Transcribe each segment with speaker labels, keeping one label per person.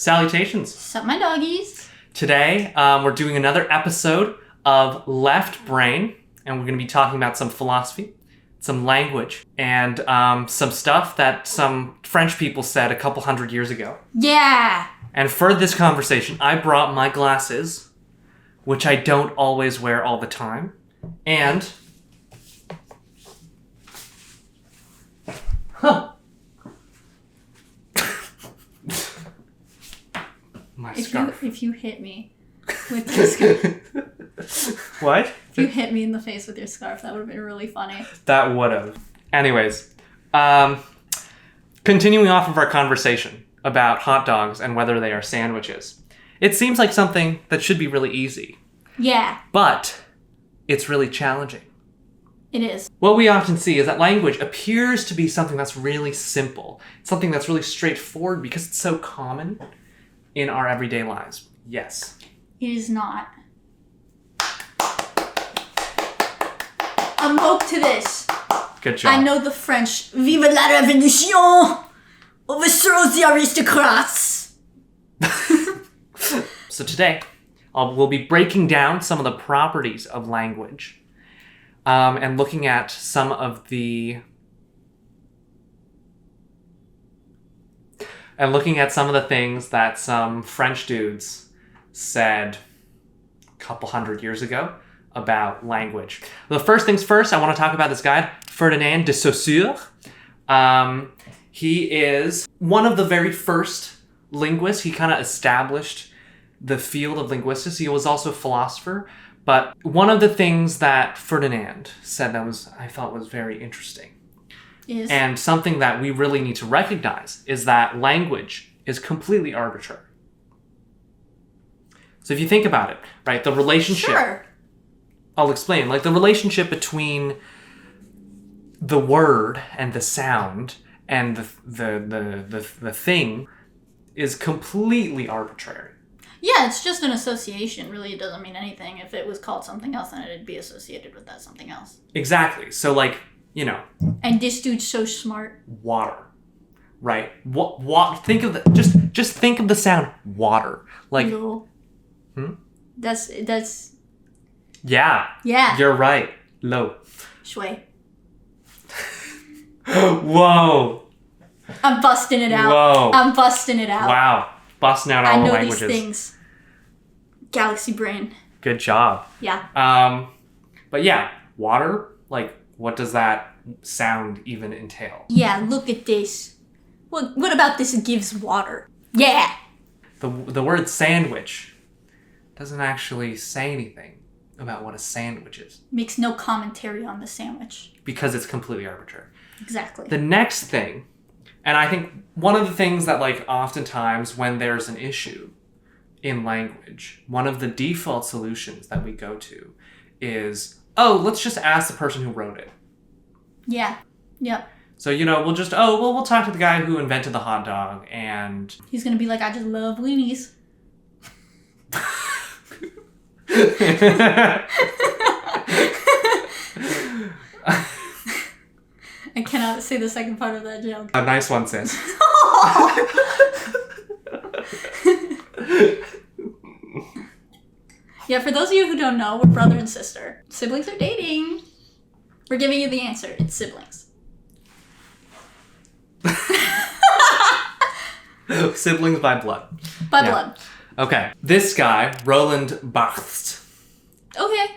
Speaker 1: Salutations.
Speaker 2: Sup, my doggies.
Speaker 1: Today, we're doing another episode of Left Brain, and we're going to be talking about some philosophy, some language, and some stuff that some French people said a couple hundred years ago.
Speaker 2: Yeah.
Speaker 1: And for this conversation, I brought my glasses, which I don't always wear all the time, and... My scarf.
Speaker 2: If you hit me with your scarf.
Speaker 1: What?
Speaker 2: If you hit me in the face with your scarf, that would have been really funny.
Speaker 1: That would have. Anyways, continuing off of our conversation about hot dogs and whether they are sandwiches. It seems like something that should be really easy.
Speaker 2: Yeah.
Speaker 1: But it's really challenging.
Speaker 2: It is.
Speaker 1: What we often see is that language appears to be something that's really simple. Something that's really straightforward because it's so common in our everyday lives. Yes.
Speaker 2: It is not. I'm woke to this.
Speaker 1: Good job.
Speaker 2: I know the French. Vive la révolution! Overthrow the aristocrats!
Speaker 1: So today, we'll be breaking down some of the properties of language and looking at some of the things that some French dudes said a couple hundred years ago about language. The first things first, I want to talk about this guy, Ferdinand de Saussure. He is one of the very first linguists. He kind of established the field of linguistics. He was also a philosopher. But one of the things that Ferdinand said that I thought was very interesting, and something that we really need to recognize, is that language is completely arbitrary. So if you think about it, right, the relationship...
Speaker 2: Sure.
Speaker 1: I'll explain. Like, the relationship between the word and the sound and the thing is completely arbitrary.
Speaker 2: Yeah, it's just an association. Really, it doesn't mean anything. If it was called something else, then it'd be associated with that something else.
Speaker 1: Exactly. So, like, you know...
Speaker 2: And this dude's so smart.
Speaker 1: Water. Right? Think of the... Just think of the sound water. Like...
Speaker 2: No. That's...
Speaker 1: Yeah.
Speaker 2: Yeah.
Speaker 1: You're right. Low.
Speaker 2: Shui.
Speaker 1: Whoa.
Speaker 2: I'm busting it out.
Speaker 1: Whoa.
Speaker 2: I'm busting it out.
Speaker 1: Wow. Busting out all the languages.
Speaker 2: I know these things. Galaxy brain.
Speaker 1: Good job.
Speaker 2: Yeah.
Speaker 1: But yeah, water, like, what does that sound even entail?
Speaker 2: Yeah, look at this. What about this gives water? Yeah.
Speaker 1: The word sandwich doesn't actually say anything about what a sandwich is.
Speaker 2: Makes no commentary on the sandwich.
Speaker 1: Because it's completely arbitrary.
Speaker 2: Exactly.
Speaker 1: The next thing, and I think one of the things that, like, oftentimes when there's an issue in language, one of the default solutions that we go to is, oh, let's just ask the person who wrote it.
Speaker 2: Yeah. Yep.
Speaker 1: So, you know, we'll talk to the guy who invented the hot dog, and...
Speaker 2: He's gonna be like, I just love weenies. I cannot say the second part of that joke.
Speaker 1: A nice one, sis.
Speaker 2: Yeah, for those of you who don't know, we're brother and sister. Siblings are dating. We're giving you the answer. It's siblings.
Speaker 1: Siblings by blood.
Speaker 2: By blood.
Speaker 1: Okay. This guy, Roland Barthes.
Speaker 2: Okay.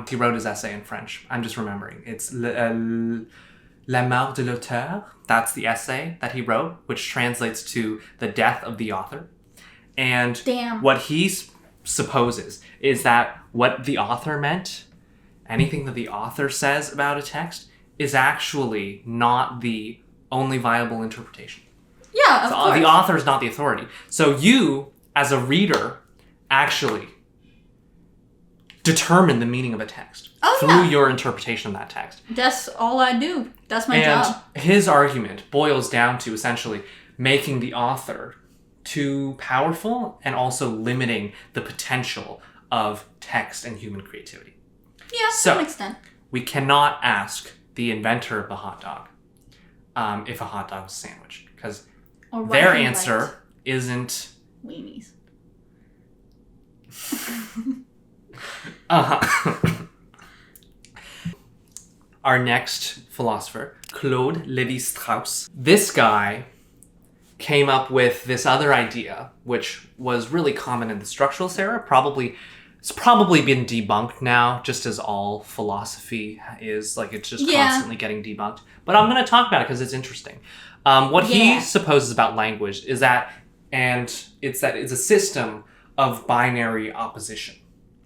Speaker 1: He wrote his essay in French. I'm just remembering. It's La mort de l'auteur. That's the essay that he wrote, which translates to the death of the author. And what he supposes is that what the author meant, anything that the author says about a text, is actually not the only viable interpretation.
Speaker 2: Yeah, of course.
Speaker 1: The author is not the authority. So you, as a reader, actually determine the meaning of a text through your interpretation of that text.
Speaker 2: That's all I do. That's my job.
Speaker 1: And his argument boils down to essentially making the author too powerful and also limiting the potential of text and human creativity.
Speaker 2: Yeah, to some extent.
Speaker 1: We cannot ask the inventor of the hot dog if a hot dog is a sandwich, because their answer isn't...
Speaker 2: Weenies.
Speaker 1: Our next philosopher, Claude Lévi-Strauss. This guy came up with this other idea, which was really common in the structuralist era. It's probably been debunked now, just as all philosophy is. Like, it's just constantly getting debunked. But I'm going to talk about it because it's interesting. What he supposes about language is that it's a system of binary opposition.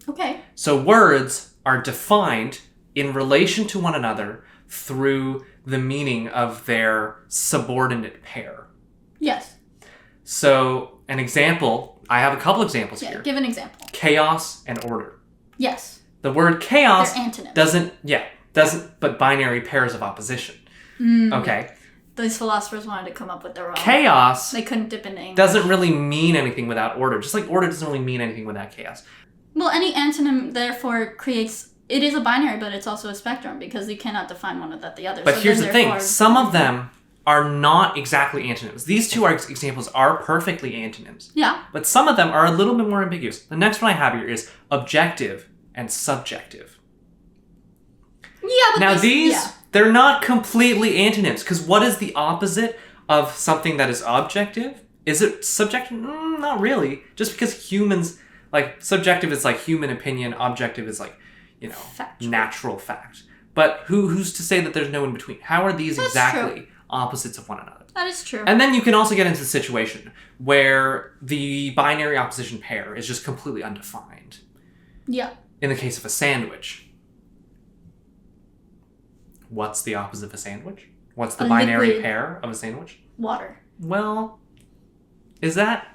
Speaker 2: Okay.
Speaker 1: So words are defined in relation to one another through the meaning of their subordinate pair.
Speaker 2: Yes.
Speaker 1: So an example, I have a couple examples here.
Speaker 2: Give an example.
Speaker 1: Chaos and order.
Speaker 2: Yes.
Speaker 1: The word chaos
Speaker 2: They're antonyms.
Speaker 1: doesn't, but binary pairs of opposition. Okay.
Speaker 2: These philosophers wanted to come up with their own.
Speaker 1: Chaos.
Speaker 2: They couldn't dip into English.
Speaker 1: Doesn't really mean anything without order. Just like order doesn't really mean anything without chaos.
Speaker 2: Well, any antonym therefore creates... It is a binary, but it's also a spectrum because you cannot define one without the other.
Speaker 1: But here's the thing. Some of them are not exactly antonyms. These two examples are perfectly antonyms.
Speaker 2: Yeah.
Speaker 1: But some of them are a little bit more ambiguous. The next one I have here is objective and subjective.
Speaker 2: Yeah, but
Speaker 1: now they're not completely antonyms, because what is the opposite of something that is objective? Is it subjective? Not really. Just because humans, like, subjective is like human opinion, objective is like,
Speaker 2: factual.
Speaker 1: Natural fact. But who's to say that there's no in between? How are these exactly opposites of one another?
Speaker 2: That is true.
Speaker 1: And then you can also get into the situation where the binary opposition pair is just completely undefined.
Speaker 2: Yeah.
Speaker 1: In the case of a sandwich. What's the opposite of a sandwich? What's the binary pair of a sandwich?
Speaker 2: Water.
Speaker 1: Well, is that...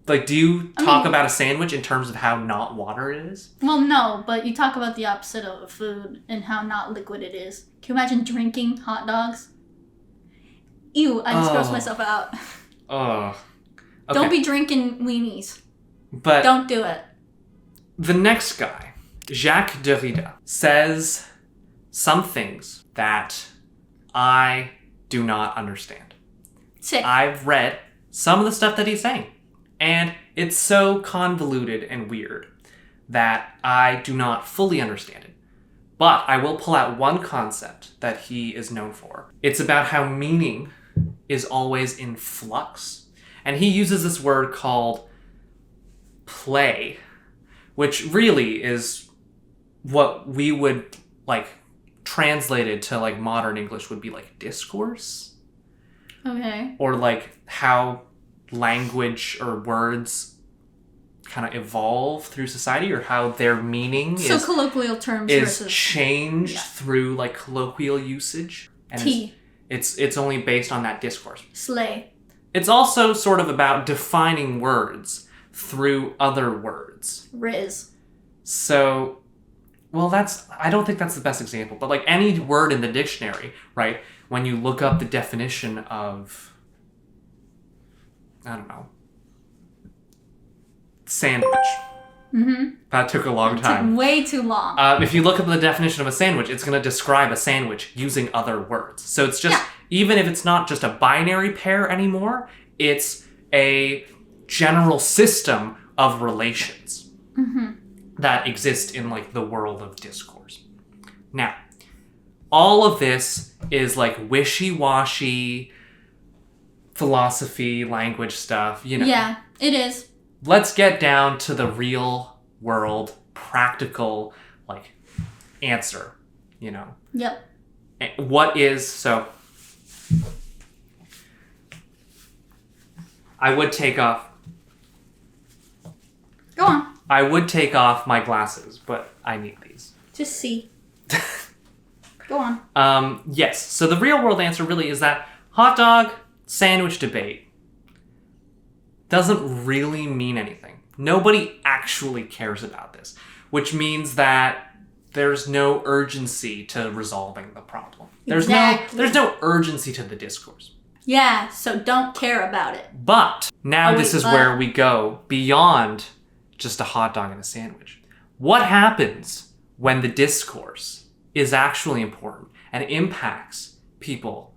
Speaker 1: Like, do you talk about a sandwich in terms of how not water it is?
Speaker 2: Well, no, but you talk about the opposite of a food and how not liquid it is. Can you imagine drinking hot dogs? Ew, I just grossed myself out.
Speaker 1: Okay.
Speaker 2: Don't be drinking weenies.
Speaker 1: But
Speaker 2: don't do it.
Speaker 1: The next guy, Jacques Derrida, says some things that I do not understand.
Speaker 2: Sick.
Speaker 1: I've read some of the stuff that he's saying. And it's so convoluted and weird that I do not fully understand it. But I will pull out one concept that he is known for. It's about how meaning is always in flux. And he uses this word called play, which really is what we would, like, translated to, like, modern English would be, like, discourse.
Speaker 2: Okay.
Speaker 1: Or, like, how language or words kind of evolve through society, or how their meaning
Speaker 2: colloquial terms
Speaker 1: is changed through, like, colloquial usage. And it's only based on that discourse.
Speaker 2: Slay.
Speaker 1: It's also sort of about defining words through other words.
Speaker 2: Riz.
Speaker 1: So, well, I don't think that's the best example, but, like, any word in the dictionary, right? When you look up the definition of, I don't know, sandwich.
Speaker 2: Mm-hmm.
Speaker 1: That took a long time.
Speaker 2: Took way too long.
Speaker 1: If you look up the definition of a sandwich, it's going to describe a sandwich using other words. So it's just, even if it's not just a binary pair anymore, it's a general system of relations that exist in, like, the world of discourse. Now, all of this is, like, wishy-washy philosophy, language stuff,
Speaker 2: Yeah, it is.
Speaker 1: Let's get down to the real world, practical, like, answer,
Speaker 2: Yep.
Speaker 1: What is, so... I would take off...
Speaker 2: Go on.
Speaker 1: I would take off my glasses, but I need these.
Speaker 2: Just see. Go on.
Speaker 1: Yes, so the real world answer really is that hot dog sandwich debate doesn't really mean anything. Nobody actually cares about this, which means that there's no urgency to resolving the problem. There's no urgency to the discourse.
Speaker 2: Yeah, so don't care about it.
Speaker 1: But now this is where we go beyond just a hot dog and a sandwich. What happens when the discourse is actually important and impacts people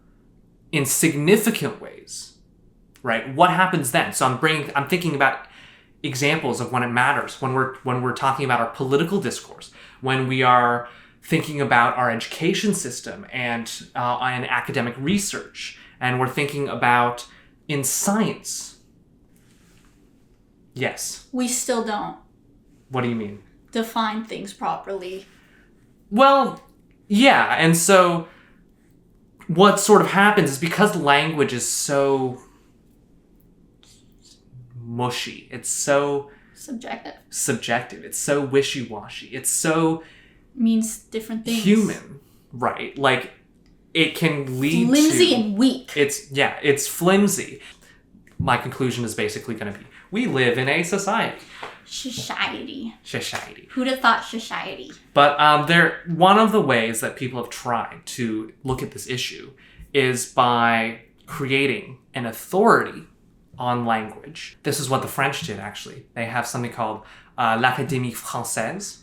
Speaker 1: in significant ways? right? What happens then? So I'm thinking about examples of when it matters, when we're talking about our political discourse, when we are thinking about our education system and academic research, and we're thinking about in science. Yes.
Speaker 2: We still don't
Speaker 1: What do you mean?
Speaker 2: define things properly.
Speaker 1: Well, yeah, and so what sort of happens is because language is so mushy, it's so subjective, it's so wishy-washy, it's so
Speaker 2: Means different things.
Speaker 1: human, right? Like, it can lead
Speaker 2: Flimsy
Speaker 1: to...
Speaker 2: and weak.
Speaker 1: It's flimsy. My conclusion is basically going to be, we live in a society.
Speaker 2: Society.
Speaker 1: Society.
Speaker 2: Who'd have thought society?
Speaker 1: But one of the ways that people have tried to look at this issue is by creating an authority on language. This is what the French did, actually. They have something called l'Académie Française,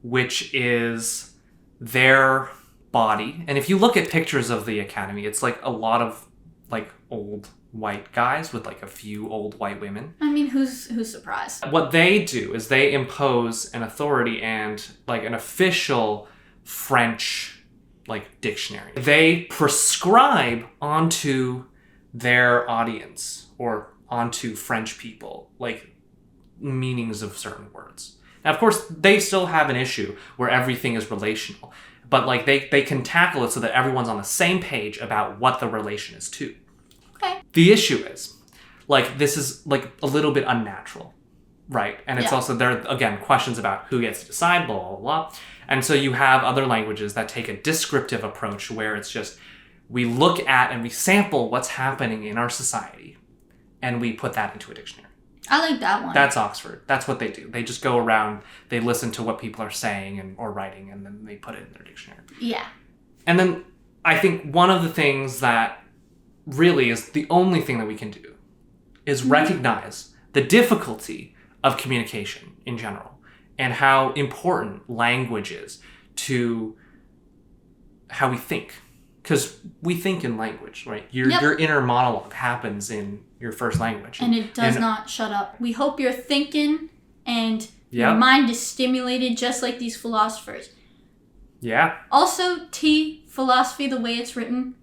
Speaker 1: which is their body. And if you look at pictures of the academy, it's like a lot of like old white guys with like a few old white women.
Speaker 2: I mean, who's surprised?
Speaker 1: What they do is they impose an authority and like an official French like dictionary. They prescribe onto their audience or onto French people like meanings of certain words. Now, of course, they still have an issue where everything is relational, but like they can tackle it so that everyone's on the same page about what the relation is to.
Speaker 2: Okay.
Speaker 1: The issue is, like, this is, like, a little bit unnatural, right? And it's also, there are, again, questions about who gets to decide, blah, blah, blah. And so you have other languages that take a descriptive approach where it's just, we look at and we sample what's happening in our society, and we put that into a dictionary.
Speaker 2: I like that one.
Speaker 1: That's Oxford. That's what they do. They just go around, they listen to what people are saying or writing, and then they put it in their dictionary.
Speaker 2: Yeah.
Speaker 1: And then I think one of the things that really is the only thing that we can do is recognize the difficulty of communication in general and how important language is to how we think. Because we think in language, right? Your inner monologue happens in your first language.
Speaker 2: And it does not shut up. We hope you're thinking and your mind is stimulated just like these philosophers.
Speaker 1: Yeah.
Speaker 2: Also, philosophy, the way it's written,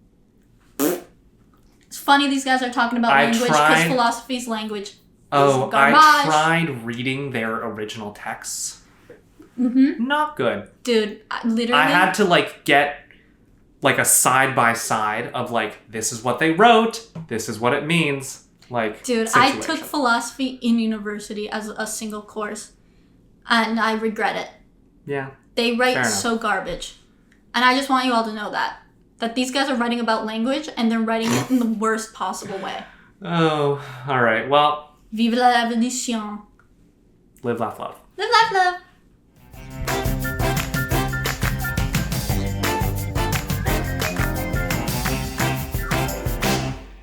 Speaker 2: it's funny these guys are talking about language because philosophy's language.
Speaker 1: Oh, I tried reading their original texts.
Speaker 2: Mm-hmm.
Speaker 1: Not good.
Speaker 2: Dude, literally.
Speaker 1: I had to like get like a side-by-side of like, this is what they wrote, this is what it means. Like,
Speaker 2: dude,
Speaker 1: situation.
Speaker 2: I took philosophy in university as a single course, and I regret it.
Speaker 1: Yeah.
Speaker 2: They write so garbage. And I just want you all to know that these guys are writing about language, and they're writing it in the worst possible way.
Speaker 1: Oh, all right. Well.
Speaker 2: Vive la révolution.
Speaker 1: Live, laugh, love.
Speaker 2: Live, laugh, love.